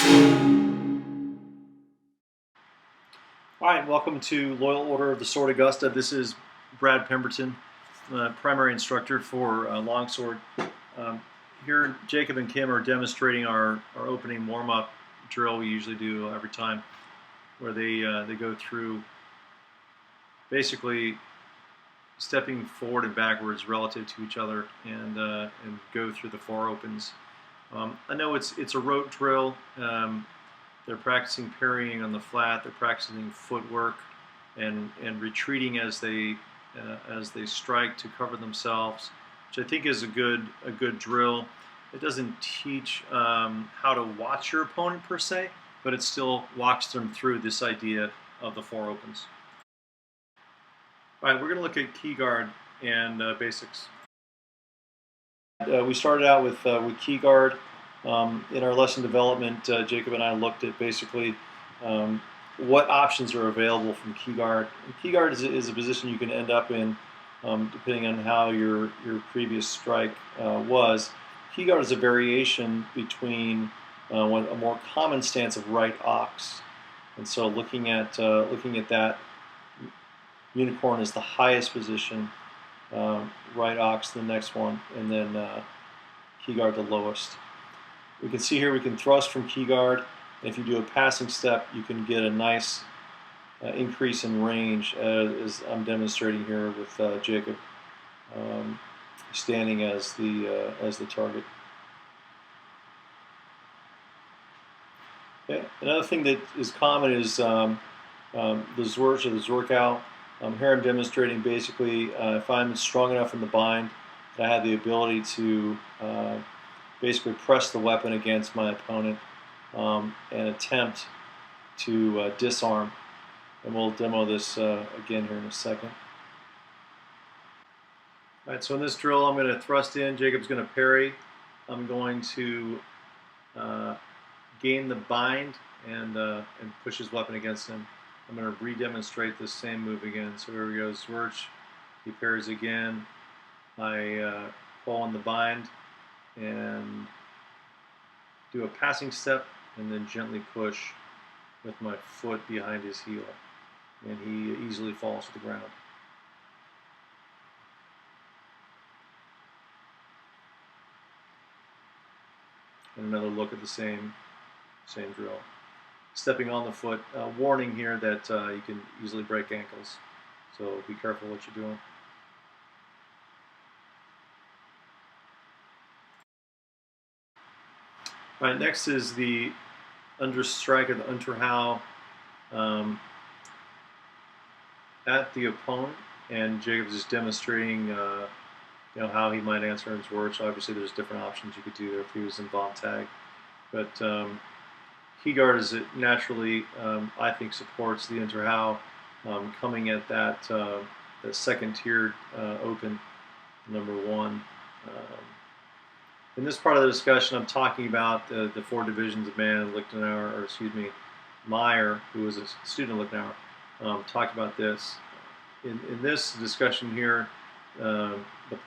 All right, welcome to Loyal Order of the Sword Augusta. This is Brad Pemberton, primary instructor for longsword. Here, Jacob and Kim are demonstrating our opening warm-up drill we usually do every time, where they go through basically stepping forward and backwards relative to each other and go through the four opens. I know it's a rote drill. They're practicing parrying on the flat. They're practicing footwork and retreating as they strike to cover themselves, which I think is a good drill. It doesn't teach how to watch your opponent per se, but it still walks them through this idea of the four opens. All right, we're going to look at key guard and basics. We started out with key guard. In our lesson development, Jacob and I looked at basically what options are available from key guard. And key guard is a position you can end up in depending on how your previous strike was. Key guard is a variation between a more common stance of right ox, and so looking at that, unicorn is the highest position, right ox the next one, and then key guard the lowest. We can see here we can thrust from key guard, and if you do a passing step, you can get a nice increase in range, as I'm demonstrating here with Jacob standing as the target. Okay. Another thing that is common is the Zwirch or the Zornhau. Here I'm demonstrating basically if I'm strong enough in the bind that I have the ability to basically press the weapon against my opponent and attempt to disarm. And we'll demo this again here in a second. All right, so in this drill I'm going to thrust in, Jacob's going to parry. I'm going to gain the bind and push his weapon against him. I'm going to re-demonstrate this same move again. So here we go, Zwirch, he parries again. I pull on the bind and do a passing step and then gently push with my foot behind his heel, and he easily falls to the ground. And another look at the same drill. Stepping on the foot, warning here that you can easily break ankles, so be careful what you're doing. All right, next is the understrike or the Unterhau at the opponent, and Jacob's just demonstrating how he might answer in Zwirch. Obviously there's different options you could do there if he was in bomb tag, but key guard is naturally I think supports the Unterhau coming at that second tiered open, number one. In this part of the discussion, I'm talking about the four divisions of man. Meyer, who was a student of Lichtenauer, talked about this. In this discussion here, the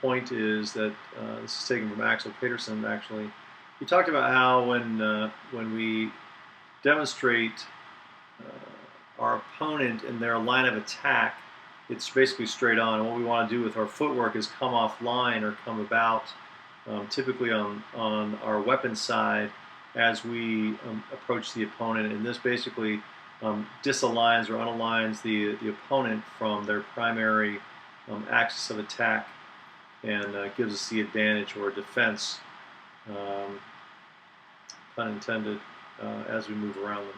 point is that this is taken from Axel Peterson. Actually, he talked about how when we demonstrate our opponent in their line of attack, it's basically straight on. And what we want to do with our footwork is come off line or come about. Typically on our weapon side as we approach the opponent, and this basically disaligns or unaligns the opponent from their primary axis of attack and gives us the advantage or defense, pun intended, as we move around them.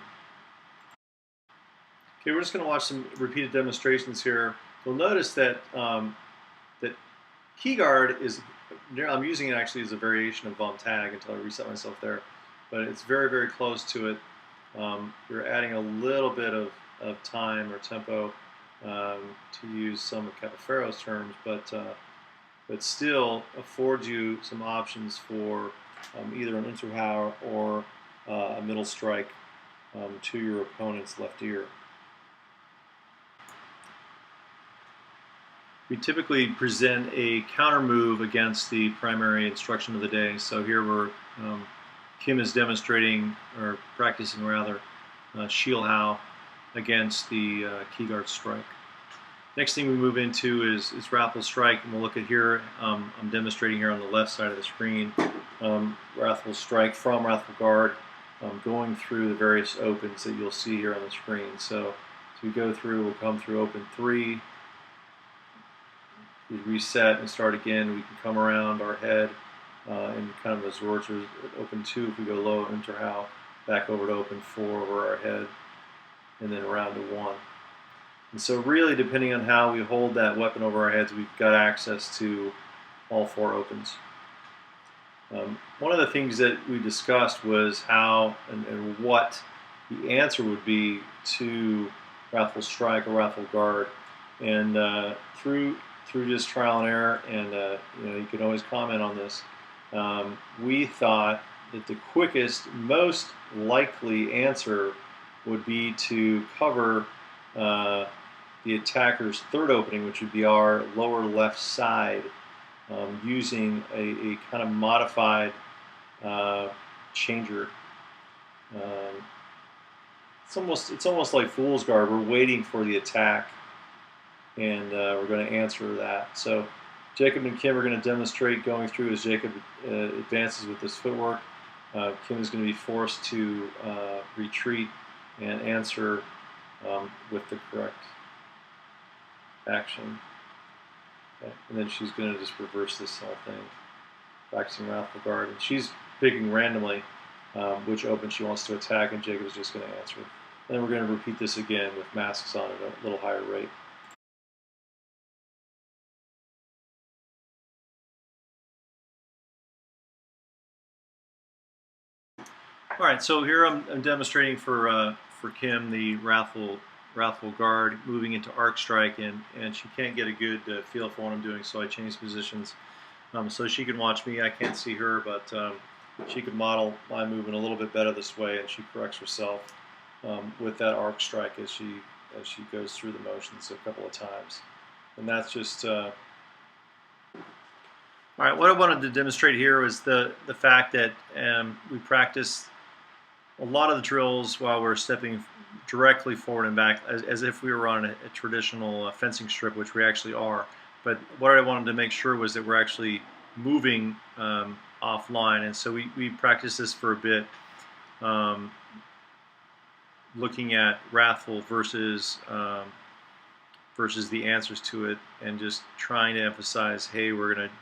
Okay, we're just going to watch some repeated demonstrations here. You'll notice that that key guard is, I'm using it actually as a variation of bomb tag until I reset myself there, but it's very, very close to it. You're adding a little bit of time or tempo to use some of Capoferro's terms, but still affords you some options for either an Unterhau or a middle strike to your opponent's left ear. We typically present a counter move against the primary instruction of the day. So here we're Kim is demonstrating, or practicing rather, SHIELHAU against the key guard strike. Next thing we move into is Wrathful Strike, and we'll look at here. I'm demonstrating here on the left side of the screen, Wrathful Strike from Wrathful Guard, going through the various opens that you'll see here on the screen. So as we go through, we'll come through open 3, we reset and start again. We can come around our head and kind of absorb to open 2 if we go low, Unterhau, back over to open 4 over our head, and then around to 1. And so really, depending on how we hold that weapon over our heads, we've got access to all 4 opens. One of the things that we discussed was how and what the answer would be to Wrathful Strike or Wrathful Guard. And through just trial and error, and you can always comment on this, we thought that the quickest, most likely answer would be to cover the attacker's 3rd opening, which would be our lower left side, using a kind of modified changer. It's almost like Fool's Guard. We're waiting for the attack, and we're going to answer that. So Jacob and Kim are going to demonstrate going through as Jacob advances with this footwork. Kim is going to be forced to retreat and answer with the correct action. Okay. And then she's going to just reverse this whole thing, practicing Wrathful Guard. And she's picking randomly which open she wants to attack, and Jacob is just going to answer. And then we're going to repeat this again with masks on at a little higher rate. All right, so here I'm demonstrating for Kim the Wrathful Guard, moving into arc strike, and she can't get a good feel for what I'm doing, so I changed positions so she can watch me. I can't see her, but she can model my movement a little bit better this way, and she corrects herself with that arc strike as she goes through the motions a couple of times. And that's just all right. What I wanted to demonstrate here was the fact that we practice a lot of the drills while we're stepping directly forward and back, as if we were on a traditional fencing strip, which we actually are. But what I wanted to make sure was that we're actually moving offline, and so we practiced this for a bit, looking at Wrathful versus the answers to it, and just trying to emphasize, hey, we're going to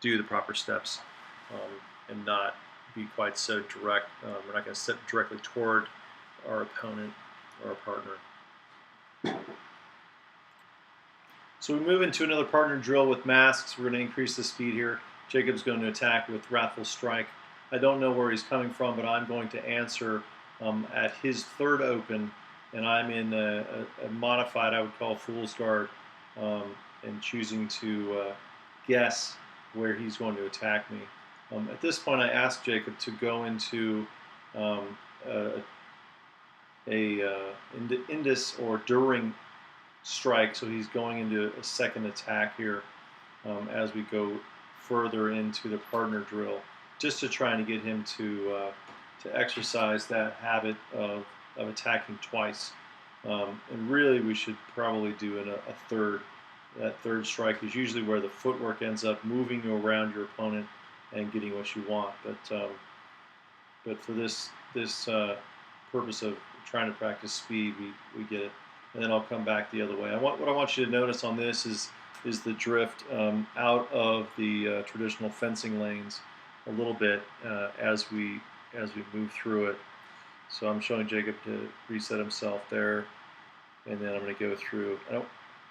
do the proper steps and not be quite so direct. We're not going to step directly toward our opponent or our partner. So we move into another partner drill with masks. We're going to increase the speed here. Jacob's going to attack with Wrathful Strike. I don't know where he's coming from, but I'm going to answer at his 3rd open, and I'm in a modified, I would call, Fool's Guard, and choosing to guess where he's going to attack me. At this point, I asked Jacob to go into indus or during strike, so he's going into a 2nd attack here as we go further into the partner drill, just to try and get him to exercise that habit of attacking twice. And really, we should probably do a 3rd. That 3rd strike is usually where the footwork ends up moving you around your opponent and getting what you want. But for this purpose of trying to practice speed, we get it. And then I'll come back the other way. What I want you to notice on this is the drift out of the traditional fencing lanes a little bit as we move through it. So I'm showing Jacob to reset himself there, and then I'm going to go through.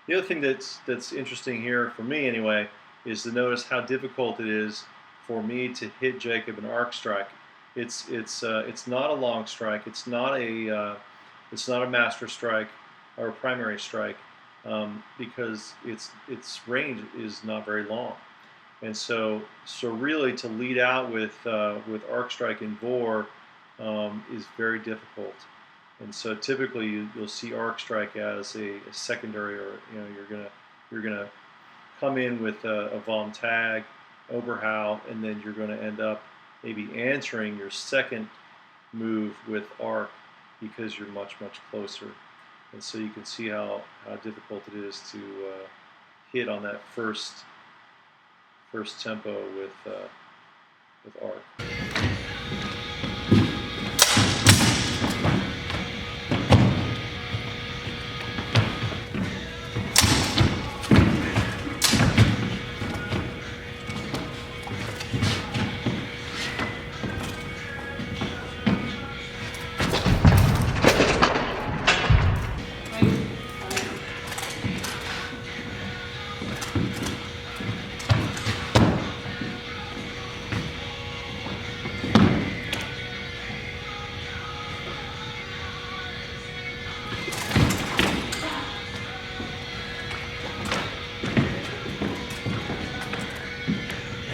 The other thing that's interesting here for me anyway is to notice how difficult it is for me to hit Jacob an arc strike. It's not a long strike. It's not a master strike or a primary strike because its range is not very long. And so really to lead out with arc strike and vor is very difficult. And so typically you'll see arc strike as a secondary, or you're gonna come in with a vom tag, Oberhau, and then you're going to end up maybe answering your second move with arc because you're much closer. And so you can see how difficult it is to hit on that first tempo with arc.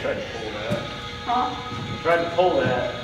Tried to pull that. Huh? Tried to pull that.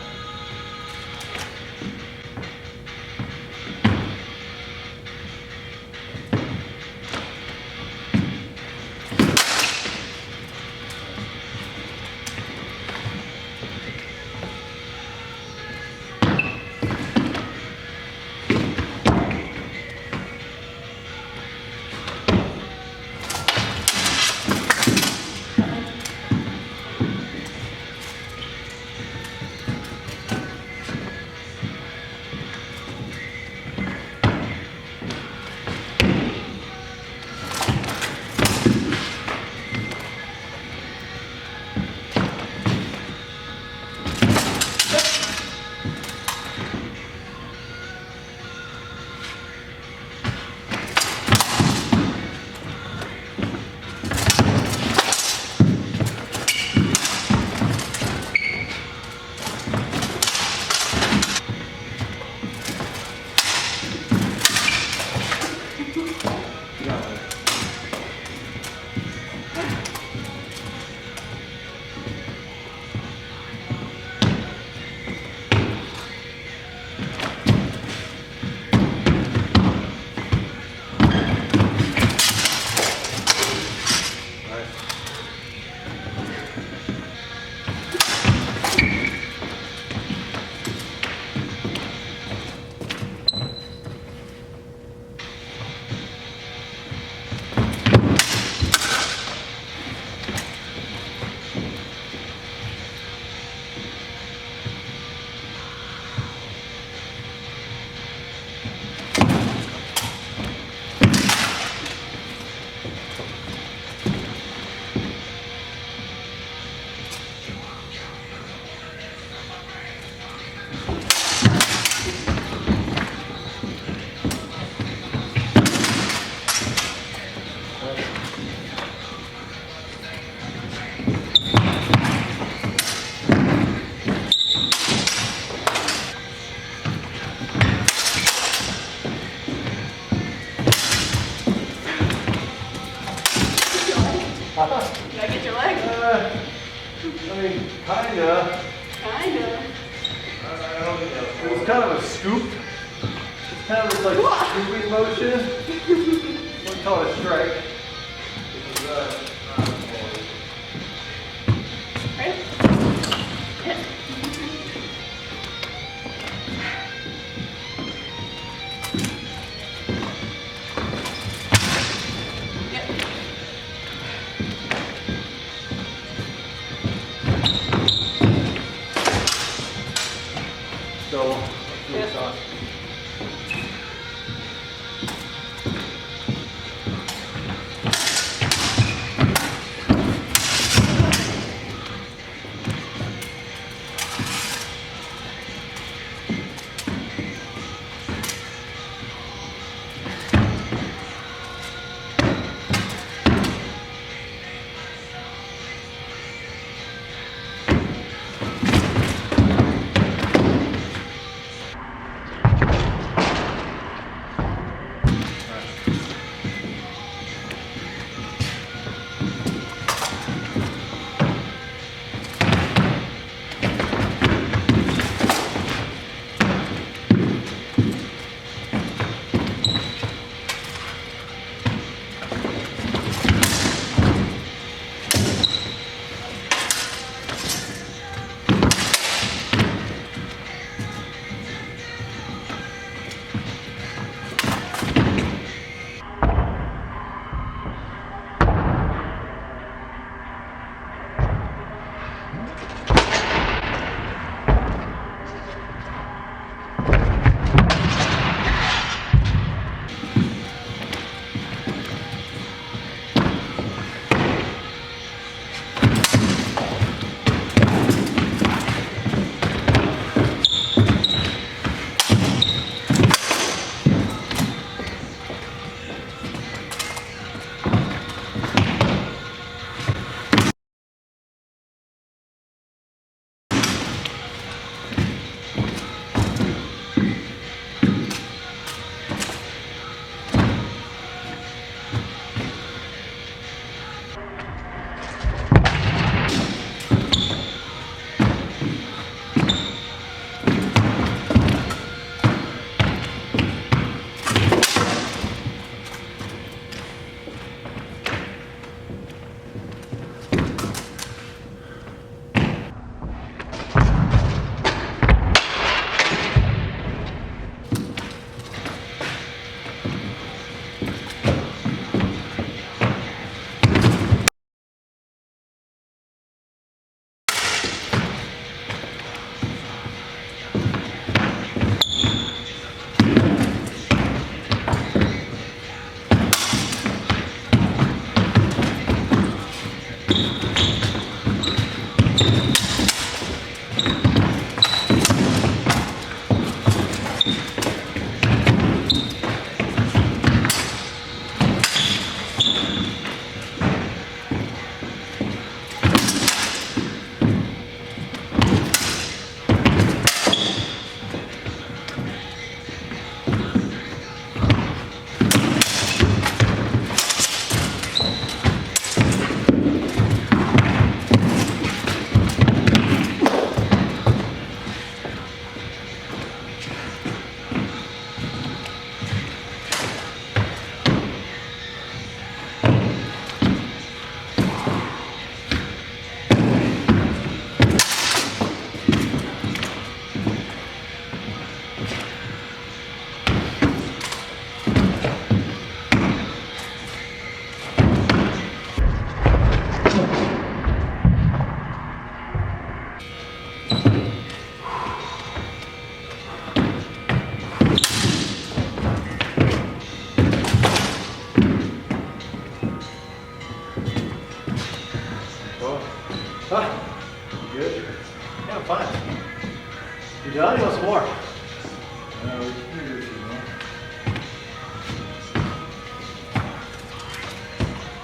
Did I get your leg? I mean, kinda. Kinda. I don't know. It was kind of a scoop. It's kind of this like scooping motion. Wouldn't call it a strike. It was, Right? Hit. Yep. So, let's do this on.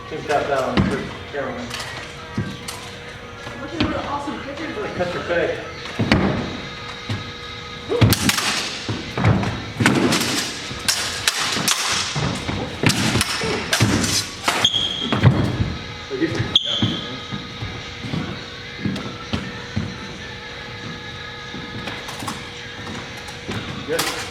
Think that down, Carolyn. Look at what awesome pictures. Cut your face. Good.